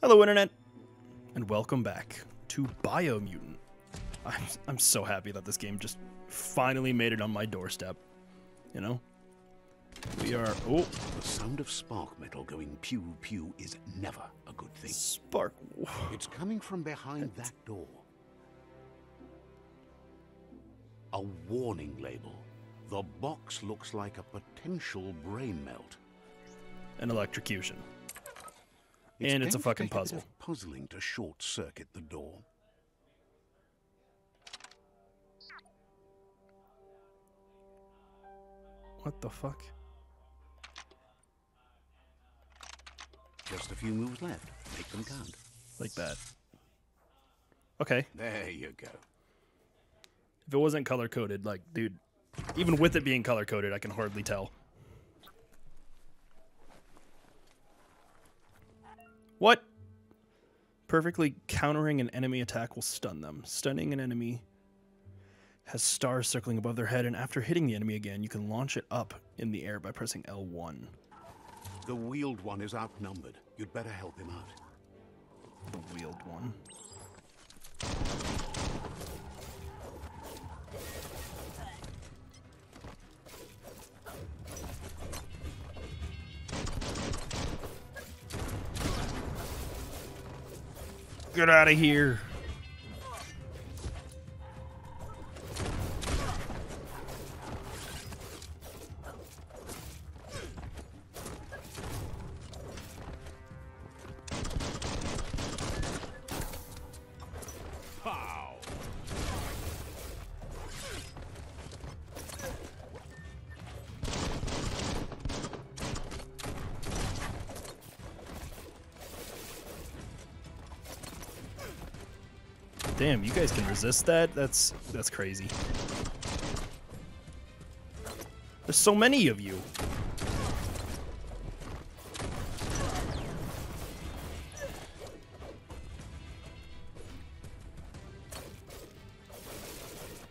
Hello, Internet, and welcome back to Biomutant. I'm so happy that this game just finally made it on my doorstep. You know? We are... Oh! The sound of spark metal going pew pew is never a good thing. Spark... It's coming from behind that door. A warning label. The box looks like a potential brain melt. An electrocution. And it's a fucking puzzle. Puzzling to short-circuit the door. What the fuck? Just a few moves left. Make them count. Like that. Okay. There you go. If it wasn't color-coded, like, dude, even with it being color-coded, I can hardly tell. What? Perfectly countering an enemy attack will stun them. Stunning an enemy has stars circling above their head, and after hitting the enemy again, you can launch it up in the air by pressing L1. The wheeled one is outnumbered. You'd better help him out. The wheeled one. Get out of here. Pow! Damn, you guys can resist that? That's crazy. There's so many of you.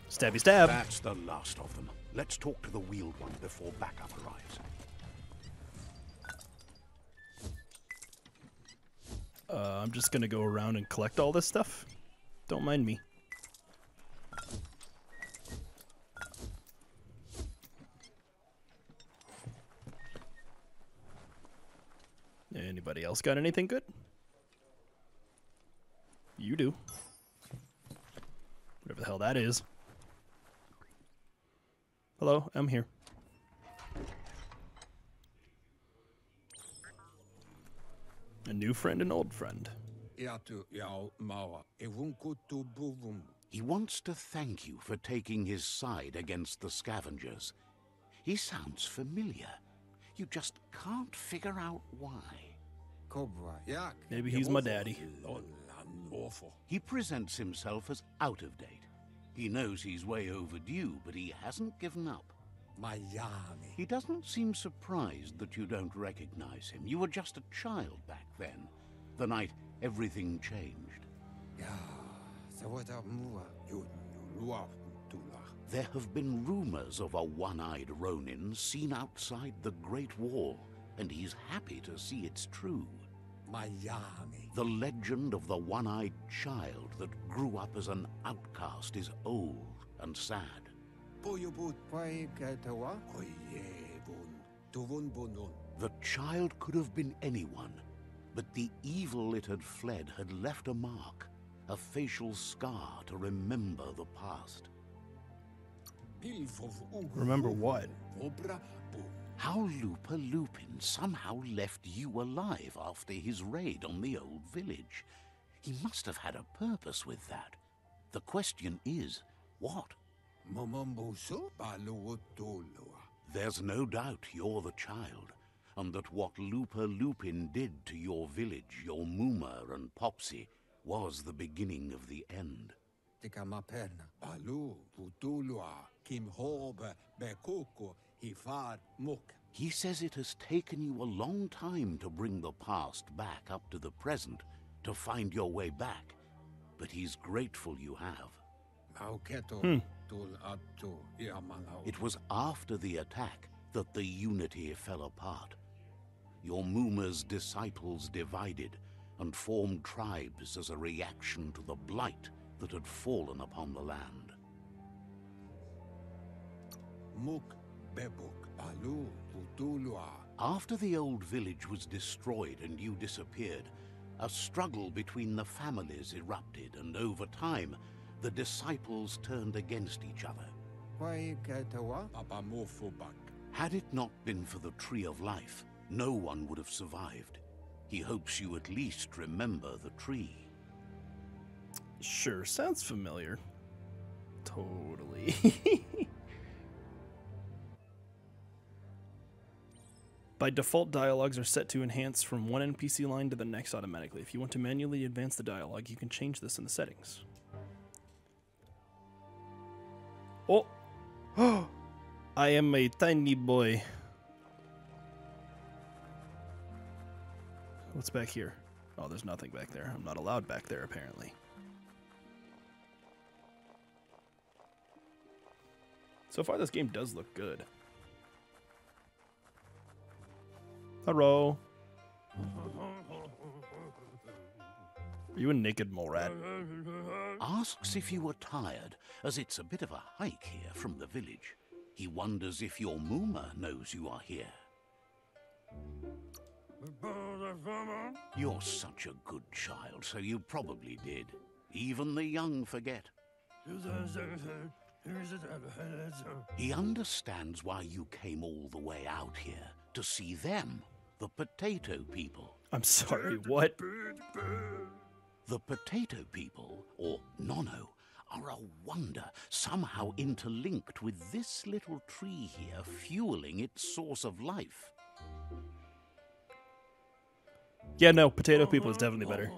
Stabby stab. That's the last of them. Let's talk to the wheeled one before backup arrives. I'm just gonna go around and collect all this stuff. Don't mind me. Anybody else got anything good? You do. Whatever the hell that is. Hello, I'm here. A new friend, an old friend. He wants to thank you for taking his side against the scavengers. He sounds familiar. You just can't figure out why. Maybe he's my daddy. He presents himself as out of date. He knows he's way overdue, but he hasn't given up. He doesn't seem surprised that you don't recognize him. You were just a child back then, the night everything changed. There have been rumors of a one-eyed Ronin seen outside the Great Wall, and he's happy to see it's true. The legend of the one-eyed child that grew up as an outcast is old and sad. The child could have been anyone, but the evil it had fled had left a mark, a facial scar to remember the past. Remember what? How Lupa Lupin somehow left you alive after his raid on the old village. He must have had a purpose with that. The question is, what? There's no doubt you're the child, and that what Lupa Lupin did to your village, your Muma and Popsy, was the beginning of the end. He says it has taken you a long time to bring the past back up to the present, to find your way back, but he's grateful you have. It was after the attack that the unity fell apart. Your Muma's disciples divided, and formed tribes as a reaction to the blight that had fallen upon the land. After the old village was destroyed and you disappeared, a struggle between the families erupted, and over time, the disciples turned against each other. Had it not been for the Tree of Life, no one would have survived. He hopes you at least remember the tree. Sure, sounds familiar. Totally. By default, dialogues are set to enhance from one NPC line to the next automatically. If you want to manually advance the dialogue, you can change this in the settings. Oh! I am a tiny boy. What's back here? Oh, there's nothing back there. I'm not allowed back there, apparently. So far, this game does look good. Hello. Are you a naked mole rat? Asks if you are tired, as it's a bit of a hike here from the village. He wonders if your Mooma knows you are here. You're such a good child, so you probably did. Even the young forget. He understands why you came all the way out here, to see them, the potato people. I'm sorry, what? The potato people, or NONO, are a wonder, somehow interlinked with this little tree here, fueling its source of life. Yeah, no, potato people is definitely better.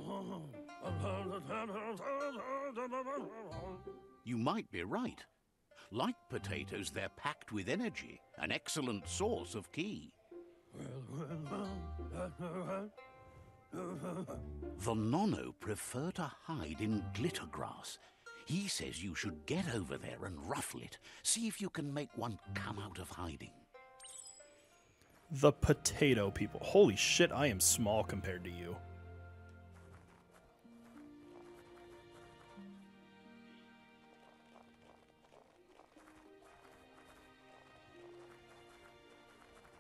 You might be right. Like potatoes, they're packed with energy, an excellent source of ki. The NONO prefer to hide in glittergrass. He says you should get over there and ruffle it. See if you can make one come out of hiding. The potato people. Holy shit, I am small compared to you.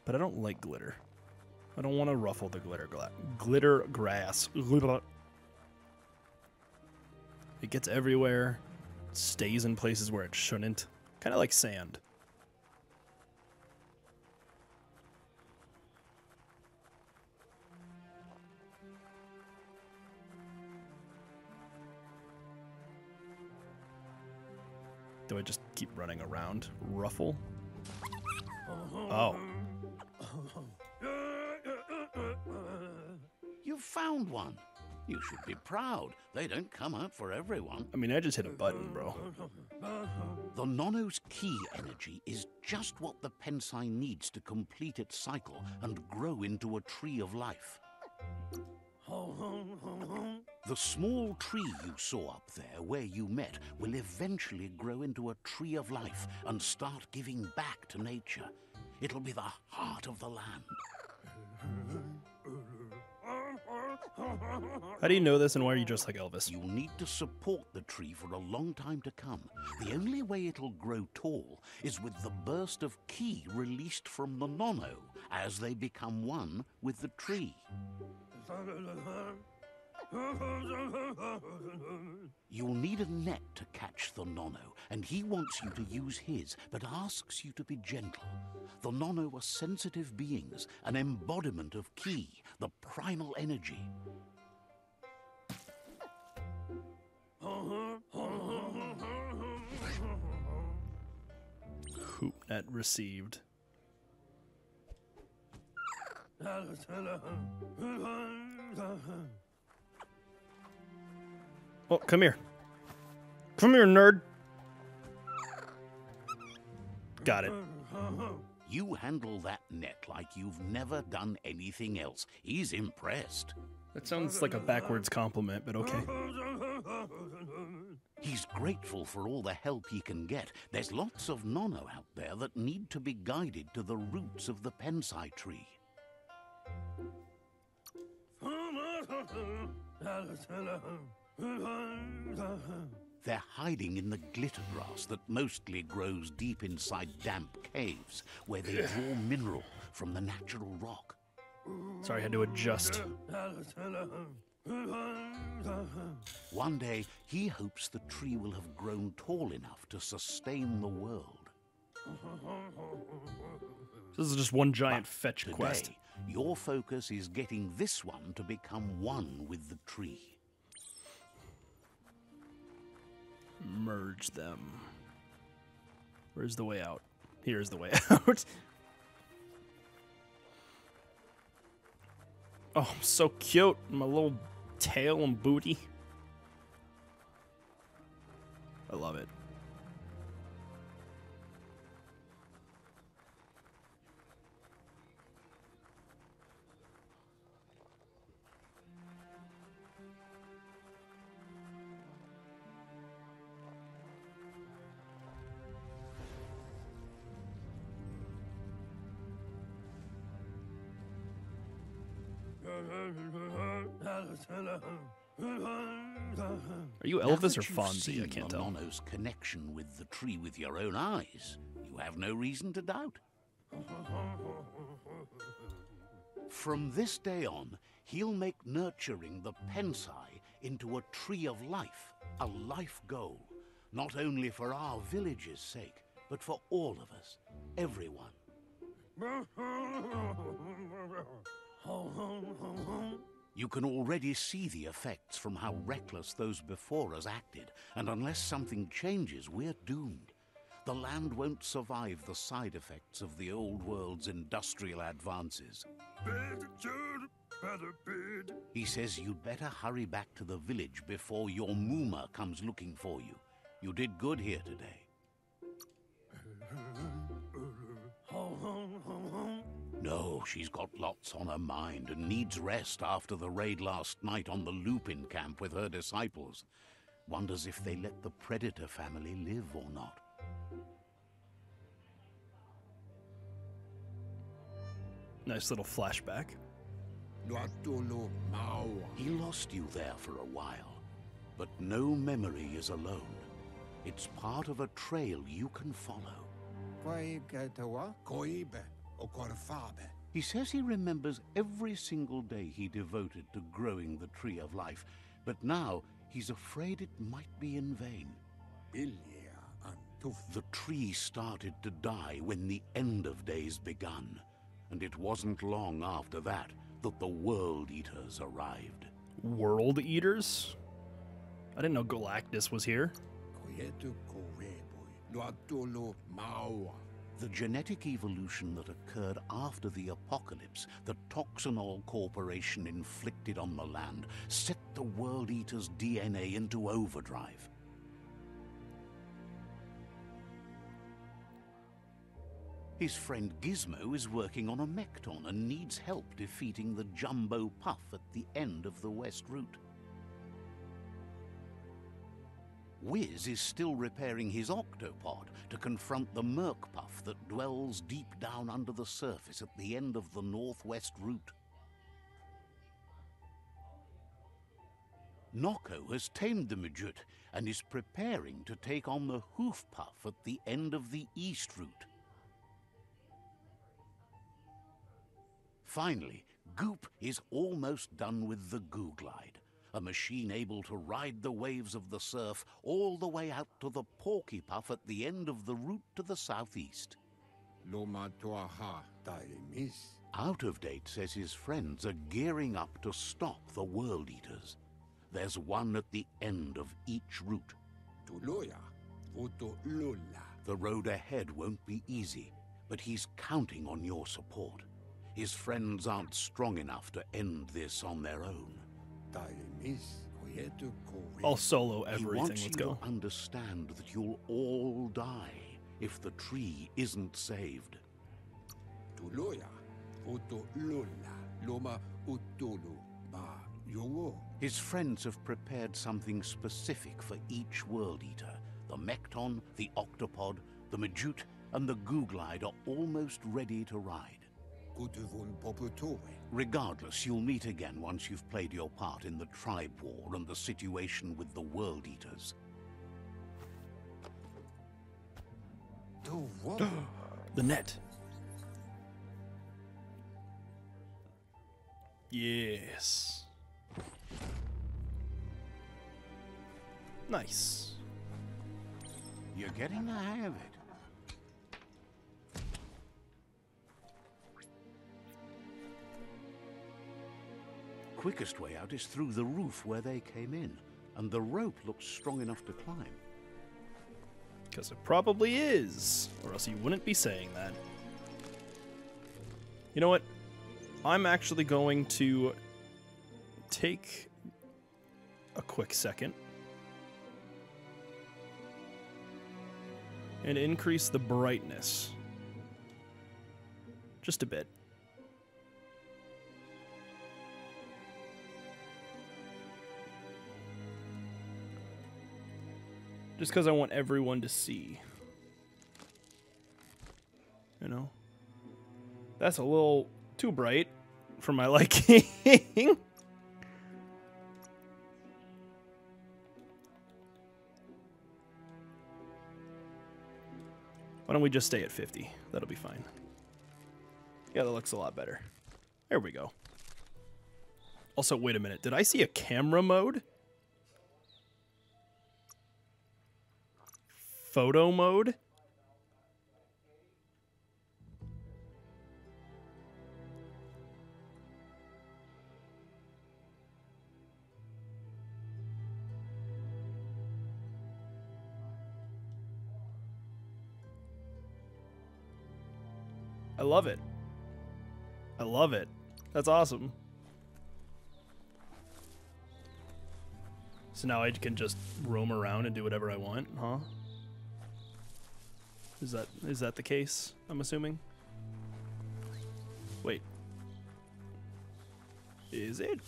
But I don't like glitter. I don't want to ruffle the glitter grass. It gets everywhere, stays in places where it shouldn't. Kind of like sand. Do I just keep running around? Ruffle? Oh. You found one. You should be proud. They don't come out for everyone. I mean, I just hit a button, bro. The NONO's ki energy is just what the Pensai needs to complete its cycle and grow into a tree of life. The small tree you saw up there where you met will eventually grow into a tree of life and start giving back to nature. It'll be the heart of the land. How do you know this, and why are you dressed like Elvis? You'll need to support the tree for a long time to come. The only way it'll grow tall is with the burst of ki released from the NONO as they become one with the tree. You'll need a net to catch the NONO, and he wants you to use his, but asks you to be gentle. The NONO are sensitive beings, an embodiment of ki, the primal energy. Hoop net received. Oh, come here. Come here, nerd. Got it. You handle that net like you've never done anything else. He's impressed. That sounds like a backwards compliment, but okay. He's grateful for all the help he can get. There's lots of NONO out there that need to be guided to the roots of the Pensai tree. They're hiding in the glittergrass that mostly grows deep inside damp caves where they draw mineral from the natural rock. Sorry, I had to adjust. One day, he hopes the tree will have grown tall enough to sustain the world. This is just one giant fetch Today, quest. your focus is getting this one to become one with the tree. Merge them. Where's the way out? Here's the way out. Oh, I'm so cute. My little tail and booty. I love it. Are you Elvis or Fonzie? I can't tell. NONO's connection with the tree with your own eyes, you have no reason to doubt. From this day on, he'll make nurturing the Pensai into a tree of life, a life goal, not only for our village's sake, but for all of us, everyone. You can already see the effects from how reckless those before us acted, and unless something changes, we're doomed. The land won't survive the side effects of the old world's industrial advances. He says you'd better hurry back to the village before your Mooma comes looking for you. You did good here today. No, she's got lots on her mind and needs rest after the raid last night on the Lupin camp with her disciples. Wonders if they let the Predator family live or not. Nice little flashback. He lost you there for a while, but no memory is alone. It's part of a trail you can follow. He says he remembers every single day he devoted to growing the Tree of Life, but now he's afraid it might be in vain. The tree started to die when the end of days begun, and it wasn't long after that that the World Eaters arrived. World Eaters? I didn't know Galactus was here. The genetic evolution that occurred after the apocalypse that Toxinol Corporation inflicted on the land set the World Eater's DNA into overdrive. His friend Gizmo is working on a Mekton and needs help defeating the Jumbo Puff at the end of the West Route. Wiz is still repairing his octopod to confront the Merc Puff that dwells deep down under the surface at the end of the Northwest Route. Noko has tamed the Midget and is preparing to take on the Hoof Puff at the end of the East Route. Finally, Goop is almost done with the Goo Glide, a machine able to ride the waves of the surf all the way out to the Porky Puff at the end of the route to the southeast. Out of Date says his friends are gearing up to stop the World Eaters. There's one at the end of each route. The road ahead won't be easy, but he's counting on your support. His friends aren't strong enough to end this on their own. I'll solo everything. He wants Let's you go. to understand that you'll all die if the tree isn't saved. His friends have prepared something specific for each World Eater. The Mekton, the Octopod, the Majute, and the Goo Glide are almost ready to ride. Regardless, you'll meet again once you've played your part in the tribe war and the situation with the World Eaters. The net. Yes. Nice. You're getting the hang of it. Quickest way out is through the roof where they came in, and the rope looks strong enough to climb. Because it probably is, or else you wouldn't be saying that. You know what? I'm actually going to take a quick second and increase the brightness just a bit. Just because I want everyone to see. You know? That's a little too bright for my liking. Why don't we just stay at 50? That'll be fine. Yeah, that looks a lot better. There we go. Also, wait a minute. Did I see a camera mode? Photo mode? I love it. I love it. That's awesome. So now I can just roam around and do whatever I want, huh? Is that the case, I'm assuming? Wait. Is it?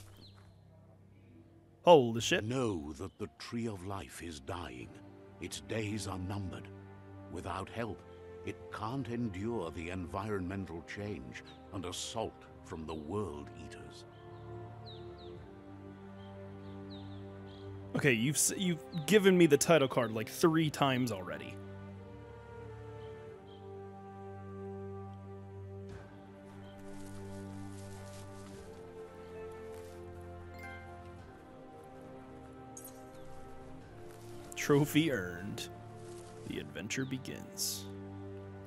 Holy shit. Know that the Tree of Life is dying. Its days are numbered. Without help, it can't endure the environmental change and assault from the World Eaters. Okay, you've given me the title card like 3 times already. Trophy earned. The adventure begins.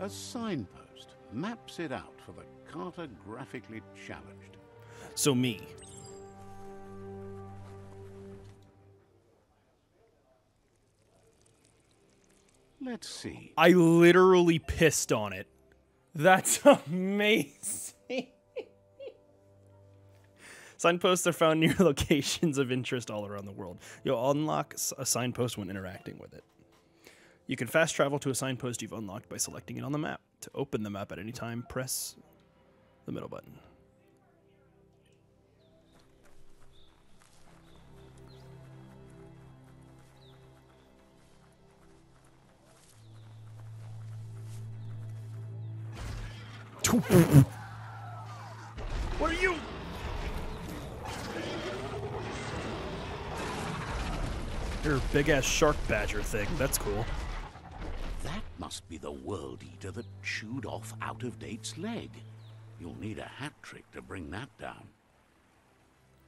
A signpost maps it out for the cartographically challenged. So me. Let's see. I literally pissed on it. That's amazing. Signposts are found near locations of interest all around the world. You'll unlock a signpost when interacting with it. You can fast travel to a signpost you've unlocked by selecting it on the map. To open the map at any time, press the middle button. What are you? You're a big-ass shark badger thing. That's cool. That must be the World Eater that chewed off Out-of-Date's leg. You'll need a hat trick to bring that down.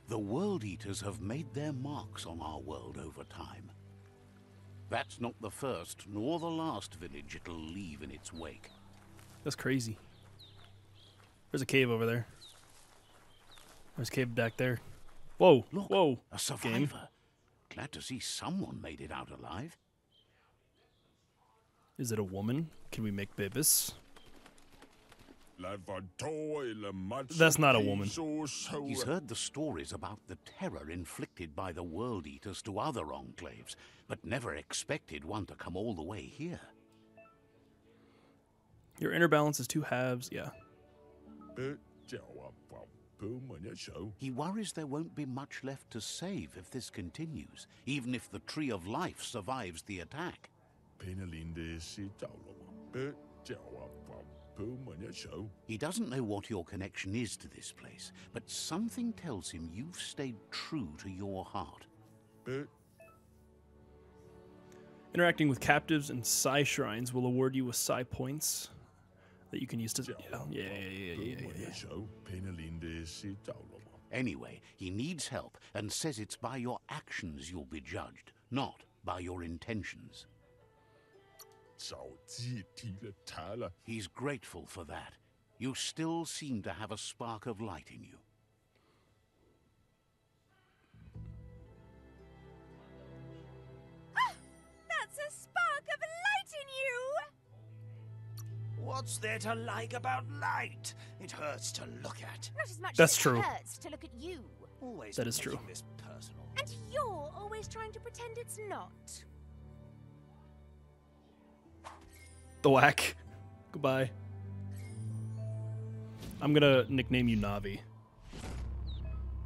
The World Eaters have made their marks on our world over time. That's not the first nor the last village it'll leave in its wake. That's crazy. There's a cave over there. There's a cave back there. Whoa, look, whoa. A survivor. Game. Glad to see someone made it out alive. Is it a woman? Can we make babies? That's not a woman. He's heard the stories about the terror inflicted by the World Eaters to other enclaves, but never expected one to come all the way here. Your inner balance is 2 halves, yeah. He worries there won't be much left to save if this continues, even if the Tree of Life survives the attack. He doesn't know what your connection is to this place, but something tells him you've stayed true to your heart. Interacting with captives and Psi shrines will award you with Psi points that you can use to... Yeah. Anyway, he needs help and says it's by your actions you'll be judged, not by your intentions. He's grateful for that. You still seem to have a spark of light in you. That's a spark of light in you! What's there to like about light? It hurts to look at. Not as much That's as true. it hurts to look at you. Always That is true. making this personal. And you're always trying to pretend it's not. The whack. Goodbye. I'm gonna nickname you Navi.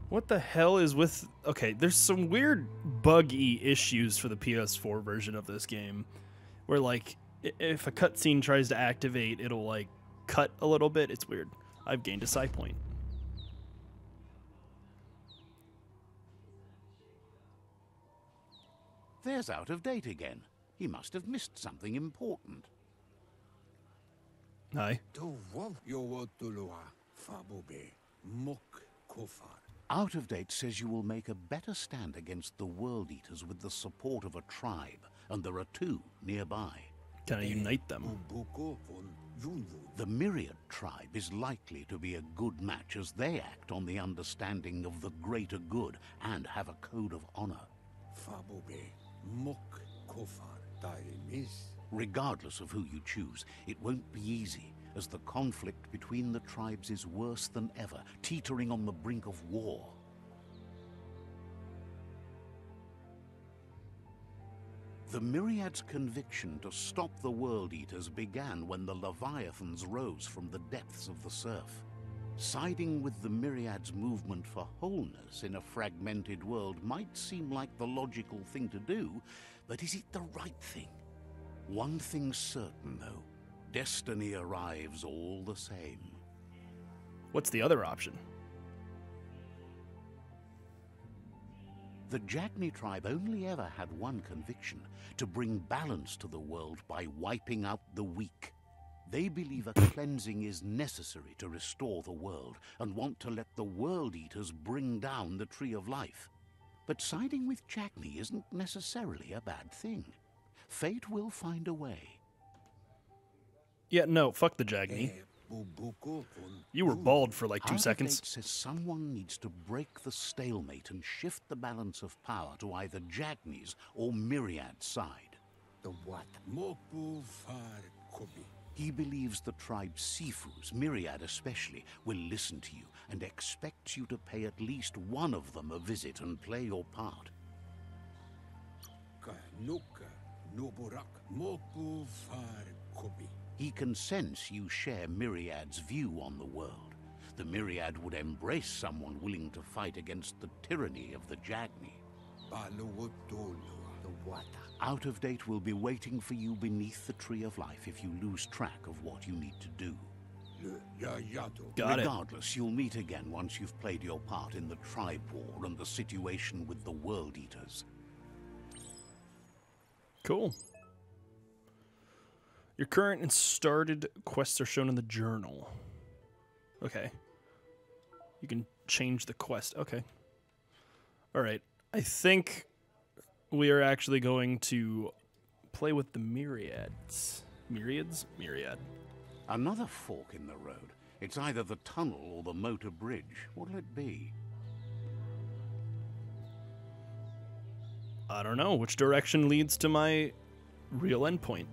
What the hell is with... Okay, there's some weird buggy issues for the PS4 version of this game. Where, like, if a cutscene tries to activate, it'll, like, cut a little bit. It's weird. I've gained a Psi point. There's Out of Date again. He must have missed something important. Hi. Out of Date says you will make a better stand against the World Eaters with the support of a tribe, and there are 2 nearby. Can I unite them? The Myriad tribe is likely to be a good match as they act on the understanding of the greater good and have a code of honor. Regardless of who you choose, it won't be easy, as the conflict between the tribes is worse than ever, teetering on the brink of war. The Myriad's conviction to stop the World Eaters began when the Leviathans rose from the depths of the surf. Siding with the Myriad's movement for wholeness in a fragmented world might seem like the logical thing to do, but is it the right thing? One thing's certain, though. Destiny arrives all the same. What's the other option? The Jagni tribe only ever had one conviction: to bring balance to the world by wiping out the weak. They believe a cleansing is necessary to restore the world, and want to let the World Eaters bring down the Tree of Life. But siding with Jagni isn't necessarily a bad thing. Fate will find a way. Yeah, no, fuck the Jagni. You were bald for like 2 seconds. Out of Date says someone needs to break the stalemate and shift the balance of power to either Jagni's or Myriad's side. He believes the tribe's Sifus, Myriad especially, will listen to you and expects you to pay at least one of them a visit and play your part. He can sense you share Myriad's view on the world. The Myriad would embrace someone willing to fight against the tyranny of the Jagni. Out of Date will be waiting for you beneath the Tree of Life if you lose track of what you need to do. Got it. Regardless, you'll meet again once you've played your part in the tribe war and the situation with the World Eaters. Cool. Your current and started quests are shown in the journal. Okay. You can change the quest. Okay. All right. I think we are actually going to play with the Myriads. Myriads? Myriad. Another fork in the road. It's either the tunnel or the motor bridge. What'll it be? I don't know. Which direction leads to my real endpoint?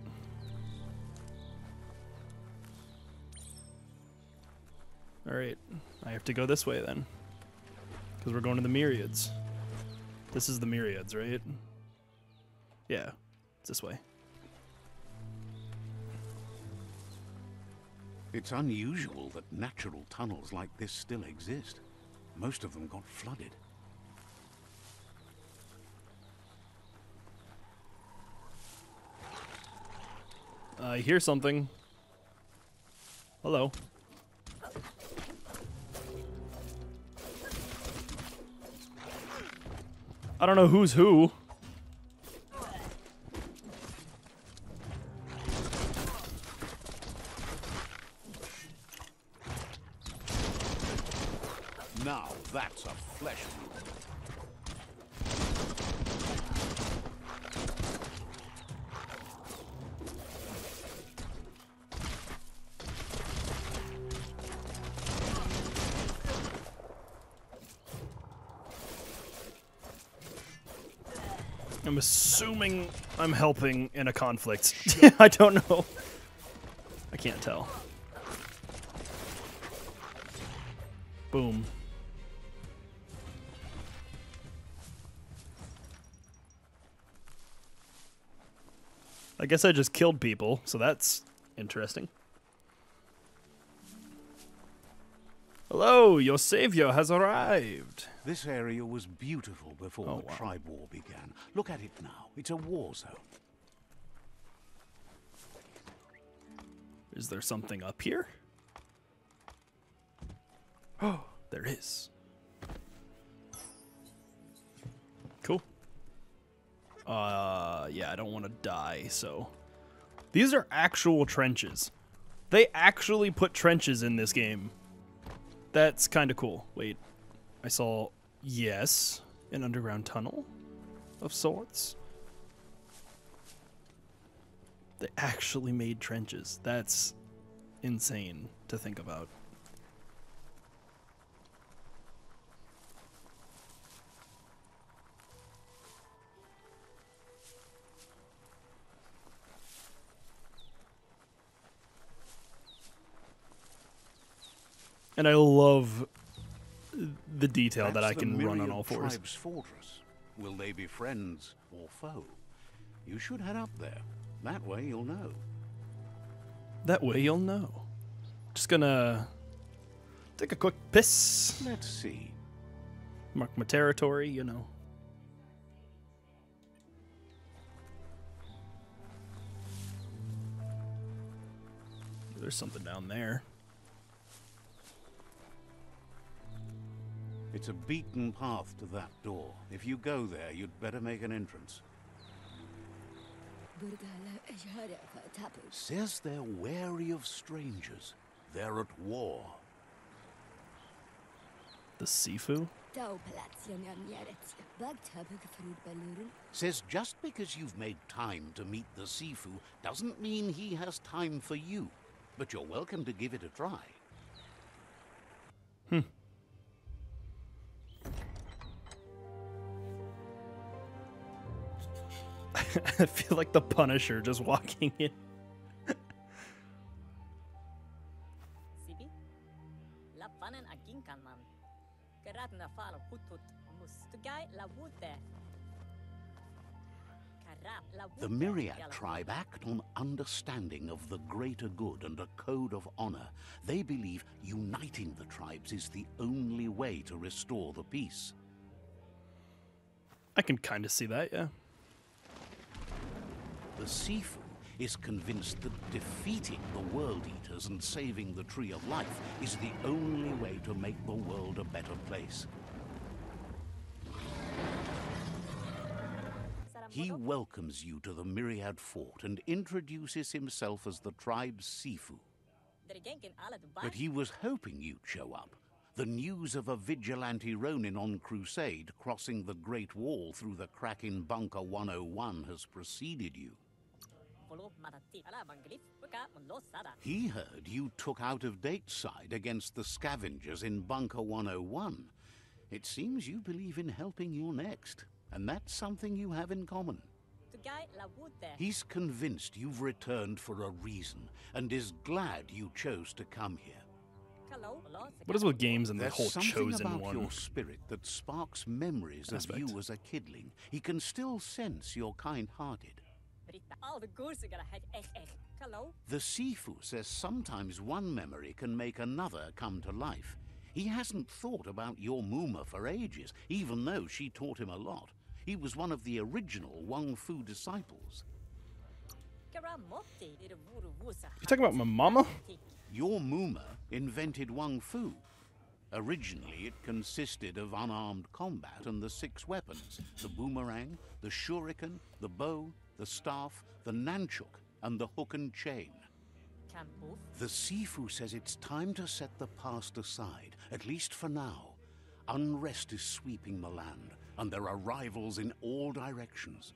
Alright. I have to go this way then. Because we're going to the Myriads. This is the Myriads, right? Yeah. It's this way. It's unusual that natural tunnels like this still exist. Most of them got flooded. I hear something. Hello. I don't know who's who. Now that's a flesh wound. I'm assuming I'm helping in a conflict. I don't know. I can't tell. Boom. I guess I just killed people, so that's interesting. Hello, your savior has arrived. This area was beautiful before Oh, the wow. tribe war began. Look at it now. It's a war zone. Is there something up here? Oh, there is. Cool. Yeah, I don't want to die, so... These are actual trenches. They actually put trenches in this game. That's kind of cool. Wait, I saw, yes, an underground tunnel of sorts. They actually made trenches. That's insane to think about. And I love the detail that I That's the can run on Myriad all fours. tribe's fortress. Will they be friends or foe? You should head up there. That way you'll know. That way you'll know. Just gonna take a quick piss. Let's see. Mark my territory, you know. There's something down there. It's a beaten path to that door. If you go there, you'd better make an entrance. Says they're wary of strangers. They're at war. The Sifu? Says just because you've made time to meet the Sifu doesn't mean he has time for you. But you're welcome to give it a try. I feel like the Punisher just walking in. Sibi? Lapanen aging kanman. Karat na falo putut mustugay la wute. The Myriad tribe act on understanding of the greater good and a code of honor. They believe uniting the tribes is the only way to restore the peace. I can kind of see that, yeah. The Sifu is convinced that defeating the World Eaters and saving the Tree of Life is the only way to make the world a better place. He welcomes you to the Myriad fort and introduces himself as the tribe's Sifu. But he was hoping you'd show up. The news of a vigilante Ronin on crusade crossing the Great Wall through the crack in Bunker 101 has preceded you. He heard you took out-of-date side against the scavengers in Bunker 101. It seems you believe in helping your next, and that's something you have in common. He's convinced you've returned for a reason, and is glad you chose to come here. What is with games and the There's whole something chosen about one your spirit that sparks memories aspect. of you as a kidling. He can still sense you're kind-hearted. The Sifu says sometimes one memory can make another come to life. He hasn't thought about your Muma for ages, even though she taught him a lot. He was one of the original Wang Fu disciples. You talking about my mama? Your Muma invented Wung Fu. Originally, it consisted of unarmed combat and the 6 weapons: the boomerang, the shuriken, the bow, the staff, the nunchuk, and the hook and chain. The Sifu says it's time to set the past aside, at least for now. Unrest is sweeping the land, and there are rivals in all directions.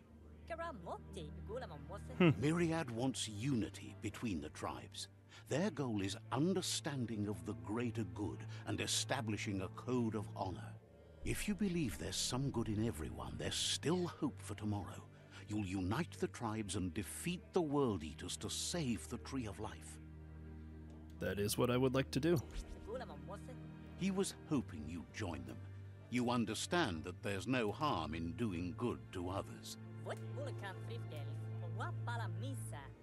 Myriad wants unity between the tribes. Their goal is understanding of the greater good and establishing a code of honor. If you believe there's some good in everyone, there's still hope for tomorrow. You'll unite the tribes and defeat the World Eaters to save the Tree of Life. That is what I would like to do. He was hoping you'd join them. You understand that there's no harm in doing good to others.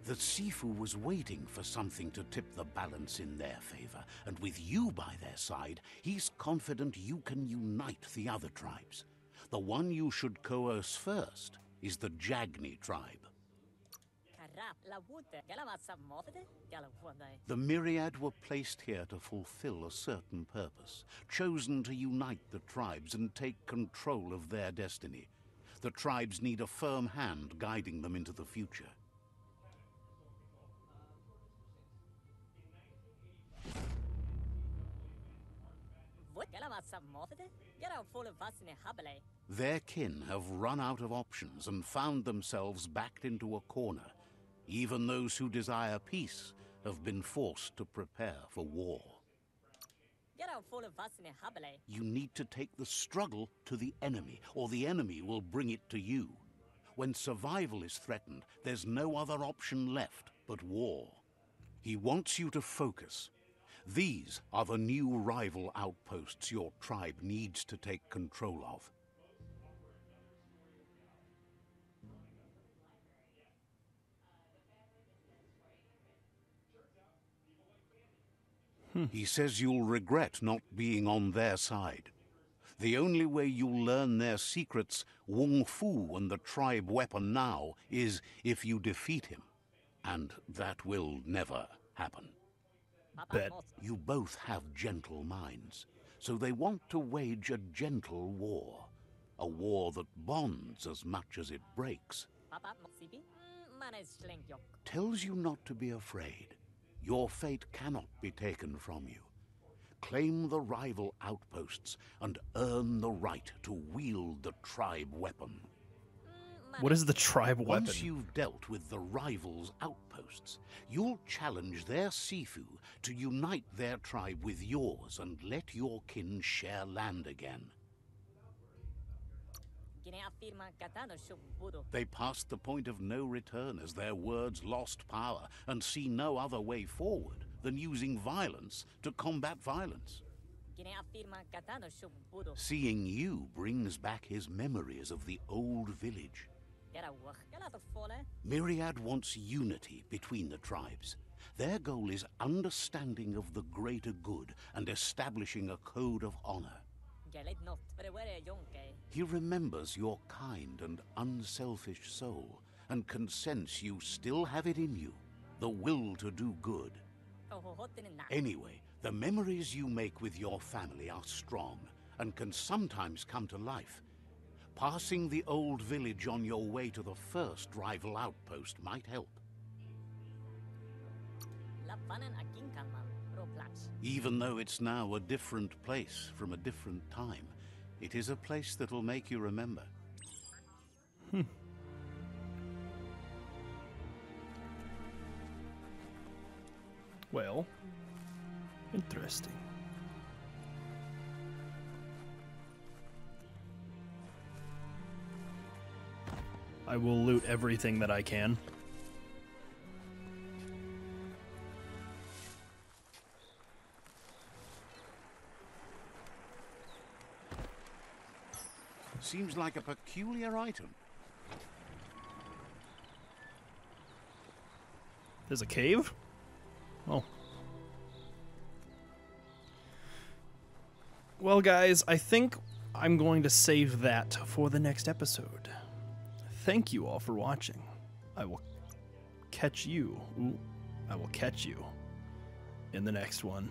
The Sifu was waiting for something to tip the balance in their favor, and with you by their side, he's confident you can unite the other tribes. The one you should coerce first is the Jagni tribe. The Myriad were placed here to fulfill a certain purpose, chosen to unite the tribes and take control of their destiny. The tribes need a firm hand guiding them into the future. Their kin have run out of options and found themselves backed into a corner. Even those who desire peace have been forced to prepare for war. You need to take the struggle to the enemy, or the enemy will bring it to you. When survival is threatened, there's no other option left but war. He wants you to focus. These are the new rival outposts your tribe needs to take control of. He says you'll regret not being on their side. The only way you'll learn their secrets, Wung Fu and the tribe weapon now, is if you defeat him. And that will never happen. Bet. You both have gentle minds, so they want to wage a gentle war. A war that bonds as much as it breaks. Tells you not to be afraid. Your fate cannot be taken from you. Claim the rival outposts and earn the right to wield the tribe weapon. What is the tribe weapon? Once you've dealt with the rivals' outposts, you'll challenge their Sifu to unite their tribe with yours and let your kin share land again. They passed the point of no return as their words lost power and see no other way forward than using violence to combat violence. Seeing you brings back his memories of the old village. Myriad wants unity between the tribes. Their goal is understanding of the greater good and establishing a code of honor. He remembers your kind and unselfish soul and can sense you still have it in you, the will to do good. Anyway, the memories you make with your family are strong and can sometimes come to life. Passing the old village on your way to the first rival outpost might help. Even though it's now a different place from a different time, it is a place that'll make you remember. Well, interesting. I will loot everything that I can. Seems like a peculiar item. There's a cave? Oh. Well, guys, I think I'm going to save that for the next episode. Thank you all for watching. I will catch you. I will catch you in the next one.